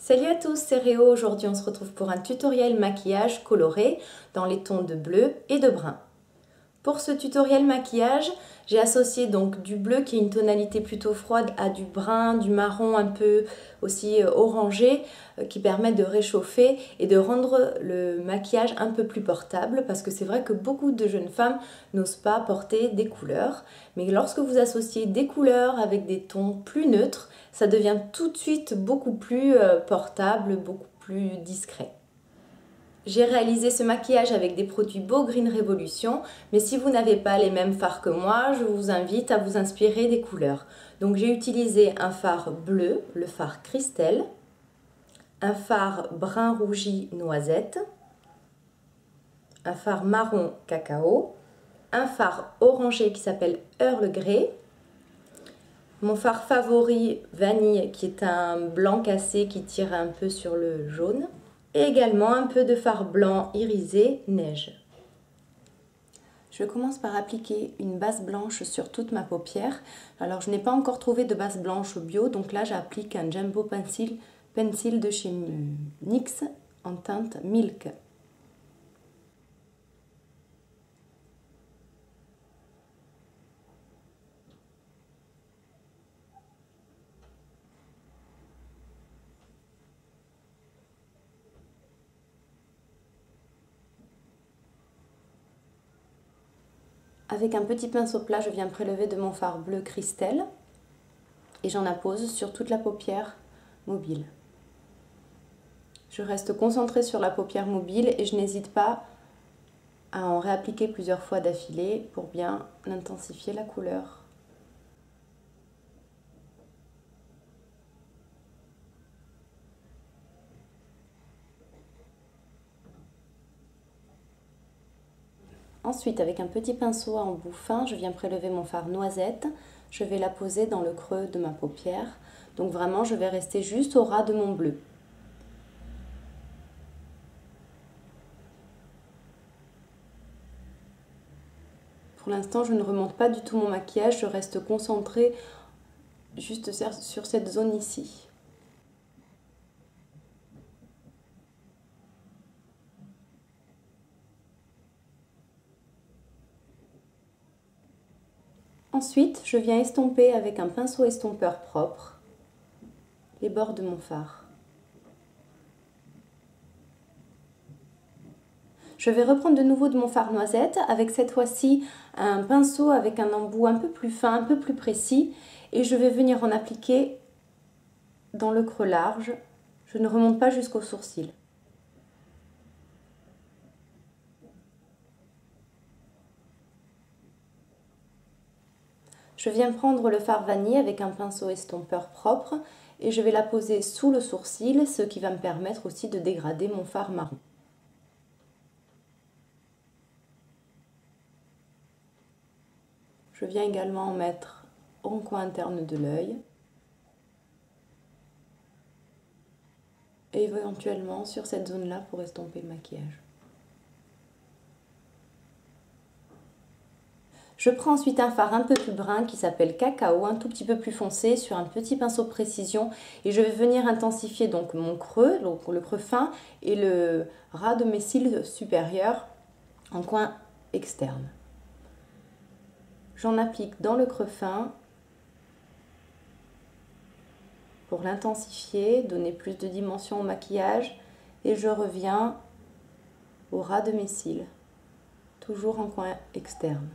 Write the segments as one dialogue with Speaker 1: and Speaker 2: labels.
Speaker 1: Salut à tous, c'est Réo. Aujourd'hui on se retrouve pour un tutoriel maquillage coloré dans les tons de bleu et de brun. Pour ce tutoriel maquillage, j'ai associé donc du bleu qui est une tonalité plutôt froide à du brun, du marron un peu aussi orangé qui permet de réchauffer et de rendre le maquillage un peu plus portable parce que c'est vrai que beaucoup de jeunes femmes n'osent pas porter des couleurs. Mais lorsque vous associez des couleurs avec des tons plus neutres, ça devient tout de suite beaucoup plus portable, beaucoup plus discret. J'ai réalisé ce maquillage avec des produits Beau Green Révolution, mais si vous n'avez pas les mêmes fards que moi, je vous invite à vous inspirer des couleurs. Donc j'ai utilisé un fard bleu, le fard Christelle, un fard brun rougi noisette, un fard marron cacao, un fard orangé qui s'appelle Earl Grey, mon fard favori vanille qui est un blanc cassé qui tire un peu sur le jaune, et également un peu de fard blanc irisé neige. Je commence par appliquer une base blanche sur toute ma paupière. Alors je n'ai pas encore trouvé de base blanche bio, donc là j'applique un Jumbo Pencil de chez NYX en teinte Milk. Avec un petit pinceau plat, je viens prélever de mon fard bleu Christelle et j'en appose sur toute la paupière mobile. Je reste concentrée sur la paupière mobile et je n'hésite pas à en réappliquer plusieurs fois d'affilée pour bien intensifier la couleur. Ensuite, avec un petit pinceau à embout fin, je viens prélever mon fard noisette. Je vais la poser dans le creux de ma paupière. Donc vraiment, je vais rester juste au ras de mon bleu. Pour l'instant, je ne remonte pas du tout mon maquillage, je reste concentrée juste sur cette zone ici. Ensuite, je viens estomper avec un pinceau estompeur propre les bords de mon fard. Je vais reprendre de nouveau de mon fard noisette avec cette fois-ci un pinceau avec un embout un peu plus fin, un peu plus précis et je vais venir en appliquer dans le creux large. Je ne remonte pas jusqu'au sourcil. Je viens prendre le fard vanille avec un pinceau estompeur propre et je vais la poser sous le sourcil, ce qui va me permettre aussi de dégrader mon fard marron. Je viens également en mettre au coin interne de l'œil et éventuellement sur cette zone-là pour estomper le maquillage. Je prends ensuite un fard un peu plus brun qui s'appelle Cacao, un tout petit peu plus foncé sur un petit pinceau précision et je vais venir intensifier donc mon creux, donc le creux fin et le ras de mes cils supérieurs en coin externe. J'en applique dans le creux fin pour l'intensifier, donner plus de dimension au maquillage et je reviens au ras de mes cils, toujours en coin externe.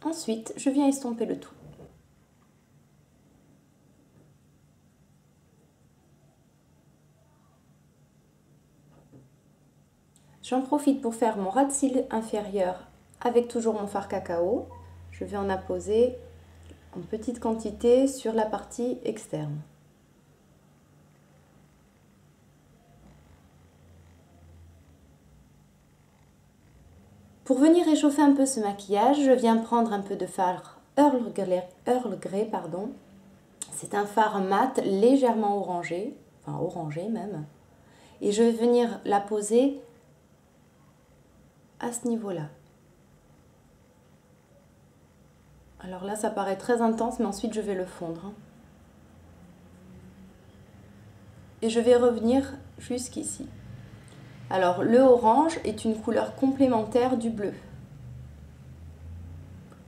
Speaker 1: Ensuite, je viens estomper le tout. J'en profite pour faire mon ras de cils inférieur avec toujours mon fard cacao. Je vais en apposer en petite quantité sur la partie externe. Pour venir réchauffer un peu ce maquillage, je viens prendre un peu de fard Earl Grey. C'est un fard mat légèrement orangé, enfin orangé même. Et je vais venir la poser à ce niveau-là. Alors là, ça paraît très intense, mais ensuite je vais le fondre. Et je vais revenir jusqu'ici. Alors le orange est une couleur complémentaire du bleu.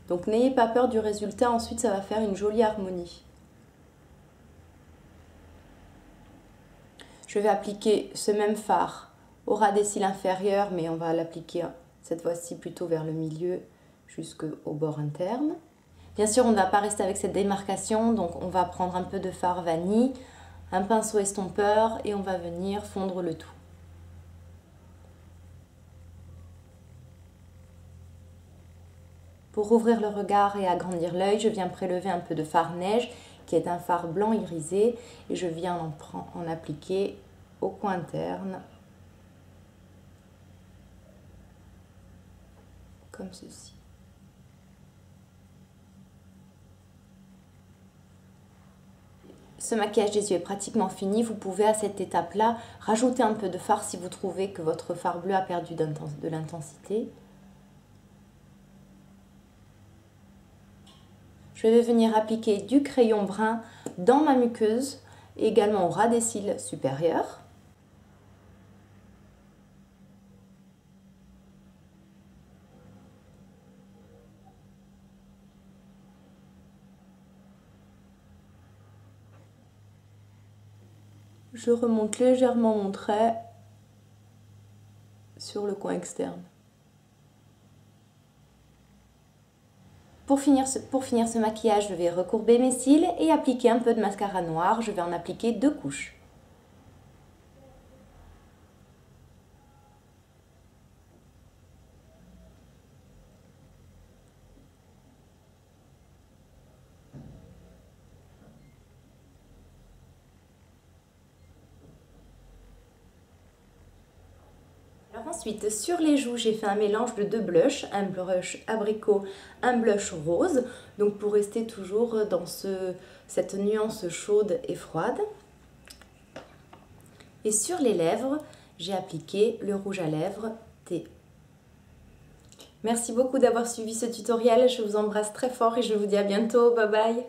Speaker 1: Donc n'ayez pas peur du résultat, ensuite ça va faire une jolie harmonie. Je vais appliquer ce même fard au ras des cils inférieurs, mais on va l'appliquer cette fois-ci plutôt vers le milieu jusqu'au bord interne. Bien sûr, on ne va pas rester avec cette démarcation, donc on va prendre un peu de fard vanille, un pinceau estompeur et on va venir fondre le tout. Pour ouvrir le regard et agrandir l'œil, je viens prélever un peu de fard neige, qui est un fard blanc irisé, et je viens en appliquer au coin interne, comme ceci. Ce maquillage des yeux est pratiquement fini. Vous pouvez à cette étape-là rajouter un peu de fard si vous trouvez que votre fard bleu a perdu de l'intensité. Je vais venir appliquer du crayon brun dans ma muqueuse, et également au ras des cils supérieurs. Je remonte légèrement mon trait sur le coin externe. Pour finir ce maquillage, je vais recourber mes cils et appliquer un peu de mascara noir. Je vais en appliquer 2 couches. Alors ensuite, sur les joues, j'ai fait un mélange de 2 blushs, un blush abricot, un blush rose, donc pour rester toujours dans cette nuance chaude et froide. Et sur les lèvres, j'ai appliqué le rouge à lèvres T. Merci beaucoup d'avoir suivi ce tutoriel, je vous embrasse très fort et je vous dis à bientôt, bye bye.